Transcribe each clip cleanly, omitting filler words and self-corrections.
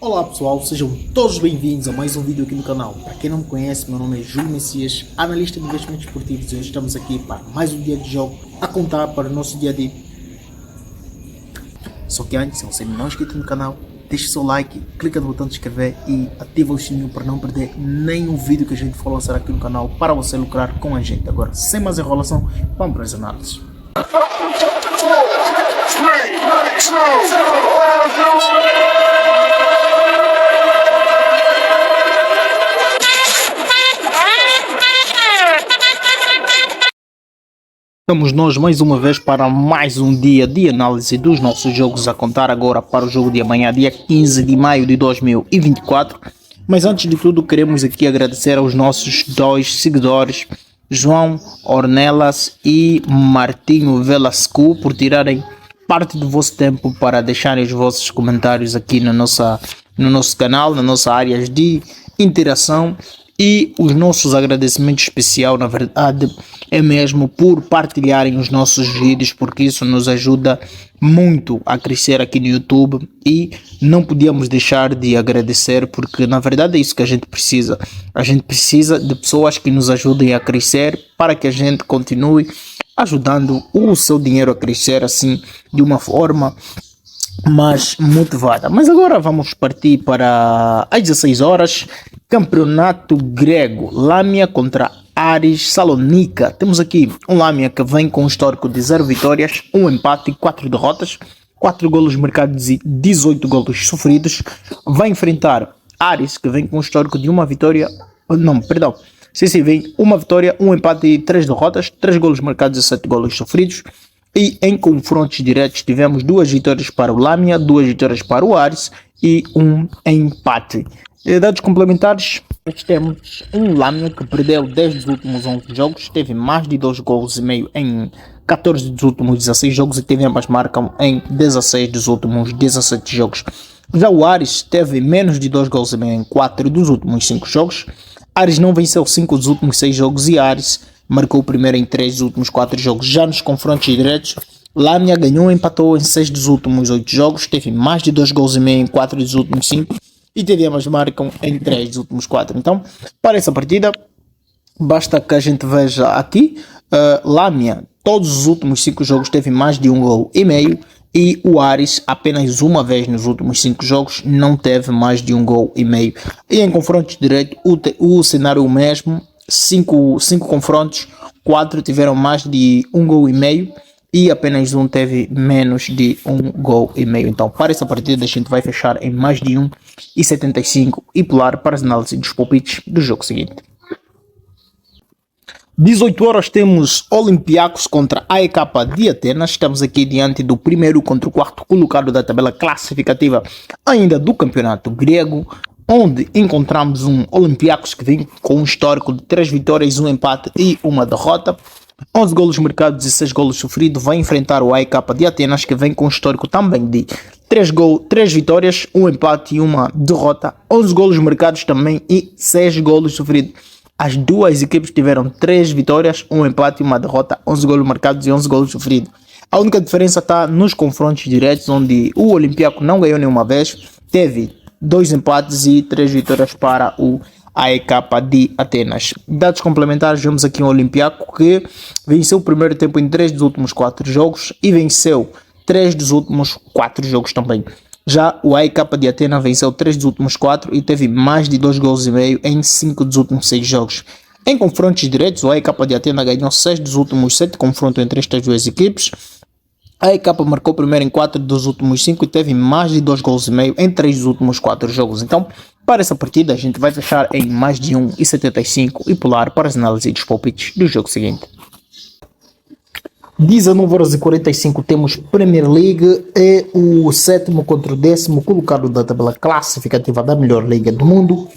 Olá pessoal, sejam todos bem-vindos a mais um vídeo aqui no canal. Para quem não me conhece, meu nome é Júlio Messias, analista de investimentos esportivos, e hoje estamos aqui para mais um dia de jogo a contar para o nosso dia de... Só que antes, se você não é inscrito no canal, deixe seu like, clica no botão de inscrever e ativa o sininho para não perder nenhum vídeo que a gente for lançar aqui no canal para você lucrar com a gente. Agora, sem mais enrolação, vamos para as análises. Estamos nós mais uma vez para mais um dia de análise dos nossos jogos, a contar agora para o jogo de amanhã, dia 15 de maio de 2024. Mas antes de tudo, queremos aqui agradecer aos nossos dois seguidores, João Ornelas e Martinho Velasco, por tirarem parte do vosso tempo para deixarem os vossos comentários aqui no nosso canal, na nossa área de interação. E os nossos agradecimentos especial, na verdade, é mesmo por partilharem os nossos vídeos, porque isso nos ajuda muito a crescer aqui no YouTube e não podíamos deixar de agradecer, porque na verdade é isso que a gente precisa. A gente precisa de pessoas que nos ajudem a crescer para que a gente continue ajudando o seu dinheiro a crescer assim de uma forma mais motivada. Mas agora vamos partir para as 16 horas. Campeonato grego, Lamia contra Aris Salonika. Temos aqui um Lamia que vem com um histórico de 0 vitórias, 1 empate e 4 derrotas, 4 golos marcados e 18 golos sofridos. Vai enfrentar Aris, que vem com um histórico de uma vitória, vem uma vitória, 1 empate e 3 derrotas, 3 golos marcados e 7 golos sofridos. E em confrontos diretos tivemos 2 vitórias para o Lamia, 2 vitórias para o Aris e 1 empate. Dados complementares, temos um Lamia que perdeu 10 dos últimos 11 jogos, teve mais de 2 gols e meio em 14 dos últimos 16 jogos e teve ambas marcam em 16 dos últimos 17 jogos. Já o Aris teve menos de 2 gols e meio em 4 dos últimos 5 jogos. Aris não venceu 5 dos últimos 6 jogos e Aris marcou o primeiro em 3 dos últimos 4 jogos. Já nos confrontos diretos, Lamia ganhou e empatou em 6 dos últimos 8 jogos, teve mais de 2 gols e meio em 4 dos últimos 5 e teve ambas marcam em 3 dos últimos 4. Então, para essa partida, basta que a gente veja aqui, Lamia, todos os últimos 5 jogos teve mais de 1 gol e meio, e o Aris apenas uma vez nos últimos 5 jogos não teve mais de 1 gol e meio. E em confrontos diretos, o cenário é o mesmo, 5 confrontos, 4 tiveram mais de 1 gol e meio, e apenas um teve menos de 1 gol e meio. Então, para essa partida, a gente vai fechar em mais de 1,75 e pular para as análises dos palpites do jogo seguinte. 18 horas temos Olympiacos contra AEK de Atenas. Estamos aqui diante do primeiro contra o quarto colocado da tabela classificativa ainda do campeonato grego, onde encontramos um Olympiacos que vem com um histórico de 3 vitórias, 1 empate e 1 derrota. 11 golos marcados e 6 golos sofridos. Vai enfrentar o AEK de Atenas, que vem com um histórico também de 3 vitórias, 1 empate e 1 derrota. 11 golos marcados também e 6 golos sofridos. As duas equipes tiveram 3 vitórias, 1 empate e 1 derrota. 11 golos marcados e 11 golos sofridos. A única diferença está nos confrontos diretos, onde o Olympiacos não ganhou nenhuma vez. Teve 2 empates e 3 vitórias para o AEK de Atenas. Dados complementares, vemos aqui um Olympiacos que venceu o primeiro tempo em 3 dos últimos 4 jogos e venceu 3 dos últimos 4 jogos também. Já o AEK de Atenas venceu 3 dos últimos 4 e teve mais de 2 gols e meio em 5 dos últimos 6 jogos. Em confrontos diretos, o AEK de Atenas ganhou 6 dos últimos 7 confrontos entre estas duas equipes. A AEK marcou primeiro em 4 dos últimos 5 e teve mais de 2 gols e meio em 3 dos últimos 4 jogos. Então, para essa partida, a gente vai fechar em mais de 1,75 e pular para as análises dos palpites do jogo seguinte. 19 horas e 45 temos Premier League, é o 7º contra o 10º colocado da tabela classificativa da melhor liga do mundo,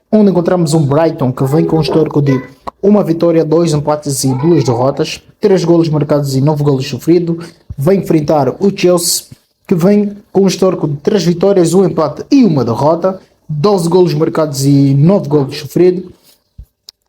onde encontramos um Brighton que vem com um histórico de 1 vitória, 2 empates e 2 derrotas, 3 golos marcados e 9 golos sofridos. Vai enfrentar o Chelsea, que vem com um histórico de 3 vitórias, 1 empate e 1 derrota, 12 golos marcados e 9 golos sofridos.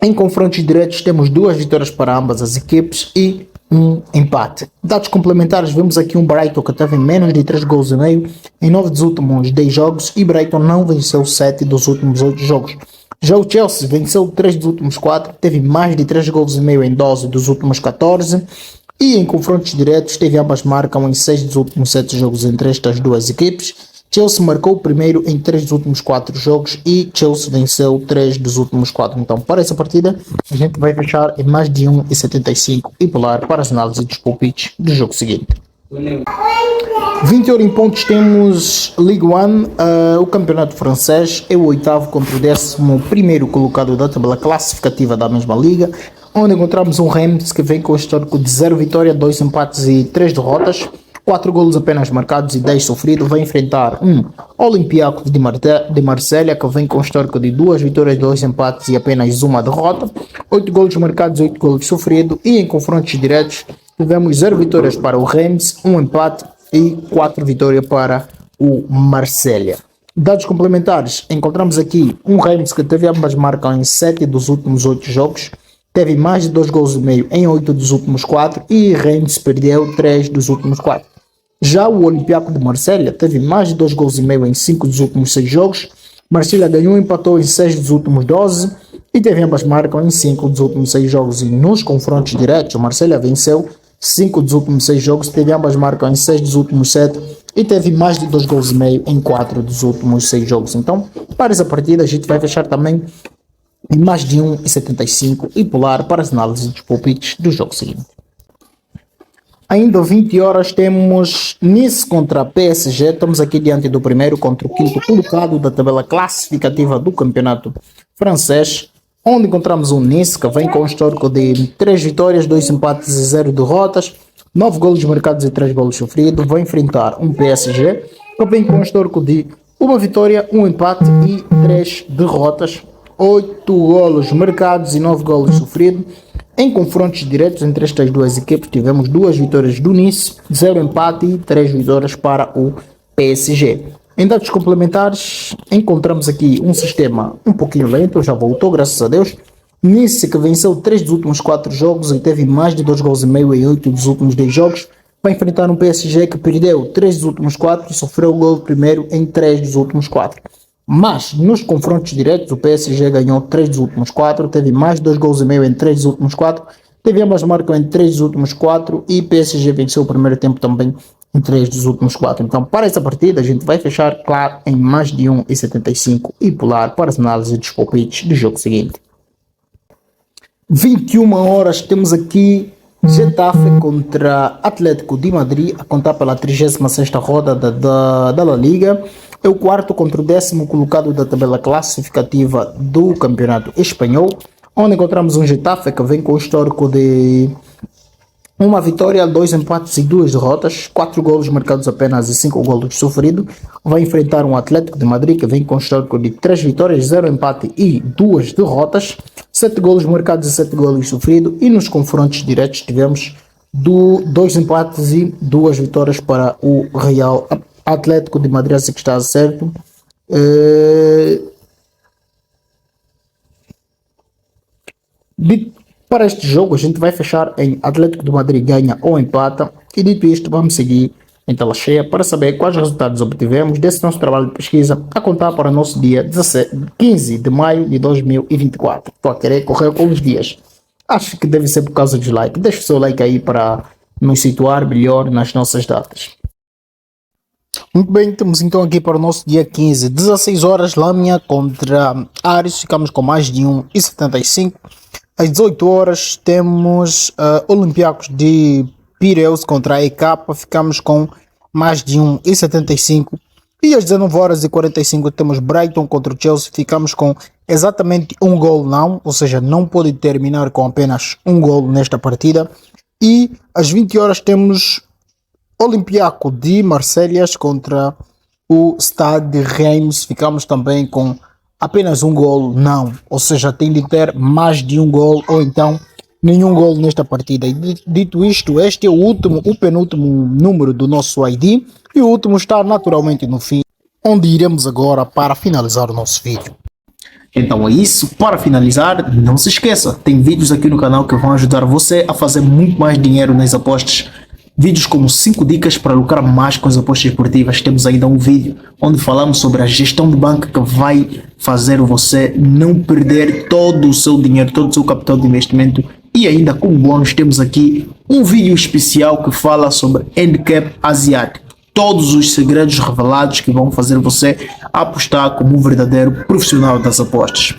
Em confrontos diretos temos 2 vitórias para ambas as equipes e um empate. Dados complementares, vemos aqui um Brighton que teve menos de 3 gols e meio em 9 dos últimos 10 jogos e Brighton não venceu 7 dos últimos 8 jogos. Já o Chelsea venceu 3 dos últimos 4, teve mais de 3 gols e meio em 12 dos últimos 14 e em confrontos diretos teve ambas marcam em 6 dos últimos 7 jogos entre estas duas equipes. Chelsea marcou o primeiro em 3 dos últimos 4 jogos e Chelsea venceu 3 dos últimos 4. Então, para essa partida, a gente vai fechar em mais de 1,75 e pular para as análises dos palpites do jogo seguinte. 20 horas em pontos temos Ligue 1, o campeonato francês é o oitavo contra o 11º colocado da tabela classificativa da mesma liga, onde encontramos um Reims que vem com o histórico de 0 vitória, 2 empates e 3 derrotas. 4 golos apenas marcados e 10 sofridos, vai enfrentar um Olympiacos de Marselha, que vem com histórico de 2 vitórias, 2 empates e apenas uma derrota. 8 golos marcados, 8 golos sofridos, e em confrontos diretos tivemos 0 vitórias para o Reims, 1 empate e 4 vitórias para o Marselha. Dados complementares, encontramos aqui um Reims que teve ambas marcas em 7 dos últimos 8 jogos, teve mais de 2 gols e meio em 8 dos últimos 4 e Reims perdeu 3 dos últimos 4. Já o Olympiacos de Marselha teve mais de 2 gols e meio em 5 dos últimos 6 jogos. Marselha ganhou e empatou em 6 dos últimos 12 e teve ambas marcas em 5 dos últimos 6 jogos. E nos confrontos diretos, o Marselha venceu 5 dos últimos 6 jogos, teve ambas marcas em 6 dos últimos 7 e teve mais de 2 gols e meio em 4 dos últimos 6 jogos. Então, para essa partida, a gente vai fechar também em mais de 1,75 e pular para as análises dos palpites do jogo seguinte. Ainda 20 horas temos Nice contra PSG, estamos aqui diante do primeiro contra o quinto colocado da tabela classificativa do campeonato francês, onde encontramos o Nice que vem com um histórico de 3 vitórias, 2 empates e 0 derrotas, 9 golos marcados e 3 golos sofridos, vai enfrentar um PSG que vem com um histórico de 1 vitória, 1 empate e 3 derrotas, 8 golos marcados e 9 golos sofridos. Em confrontos diretos entre estas duas equipes tivemos 2 vitórias do Nice, 0 empate e 3 vitórias para o PSG. Em dados complementares encontramos aqui um sistema um pouquinho lento, já voltou graças a Deus. Nice que venceu 3 dos últimos 4 jogos e teve mais de 2 gols e meio em 8 dos últimos 10 jogos. Vai enfrentar um PSG que perdeu 3 dos últimos 4 e sofreu o gol primeiro em 3 dos últimos 4. Mas nos confrontos diretos o PSG ganhou 3 dos últimos 4, teve mais de 2 gols e meio em 3 dos últimos 4, teve ambas marcas em 3 dos últimos 4 e PSG venceu o primeiro tempo também em 3 dos últimos 4. Então, para essa partida a gente vai fechar, claro, em mais de 1,75 e pular para as análises dos palpites do jogo seguinte. 21 horas temos aqui Getafe contra Atlético de Madrid a contar pela 36ª rodada da La Liga. É o quarto contra o 10º colocado da tabela classificativa do campeonato espanhol, onde encontramos um Getafe que vem com o histórico de 1 vitória, 2 empates e 2 derrotas, 4 golos marcados apenas e 5 golos sofridos. Vai enfrentar um Atlético de Madrid que vem com o histórico de 3 vitórias, 0 empate e 2 derrotas, 7 golos marcados e 7 golos sofridos. E nos confrontos diretos tivemos 2 empates e 2 vitórias para o Real Atlético de Madrid, assim que está certo. Para este jogo a gente vai fechar em Atlético de Madrid ganha ou empata. E dito isto, vamos seguir em tela cheia para saber quais resultados obtivemos desse nosso trabalho de pesquisa a contar para o nosso dia 15 de maio de 2024. Estou a querer correr com os dias. Acho que deve ser por causa dos likes. Deixe o seu like aí para nos situar melhor nas nossas datas. Muito bem, estamos então aqui para o nosso dia 15, 16 horas, Lâmia contra Ares, ficamos com mais de 1,75. Às 18 horas temos Olympiacos de Pireus contra a AEK, ficamos com mais de 1,75. E às 19 horas e 45 temos Brighton contra o Chelsea, ficamos com exatamente um gol não, ou seja, não pode terminar com apenas um gol nesta partida. E às 20 horas temos Olympiacos de Marselha contra o Stade de Reims, ficamos também com apenas um gol não, ou seja, tem de ter mais de um gol ou então nenhum gol nesta partida. E dito isto, este é o penúltimo número do nosso ID e o último está naturalmente no fim, onde iremos agora para finalizar o nosso vídeo. Então é isso, para finalizar, não se esqueça, tem vídeos aqui no canal que vão ajudar você a fazer muito mais dinheiro nas apostas. Vídeos como 5 dicas para lucrar mais com as apostas esportivas. Temos ainda um vídeo onde falamos sobre a gestão de banca que vai fazer você não perder todo o seu dinheiro, todo o seu capital de investimento. E ainda como bônus temos aqui um vídeo especial que fala sobre handicap asiático. Todos os segredos revelados que vão fazer você apostar como um verdadeiro profissional das apostas.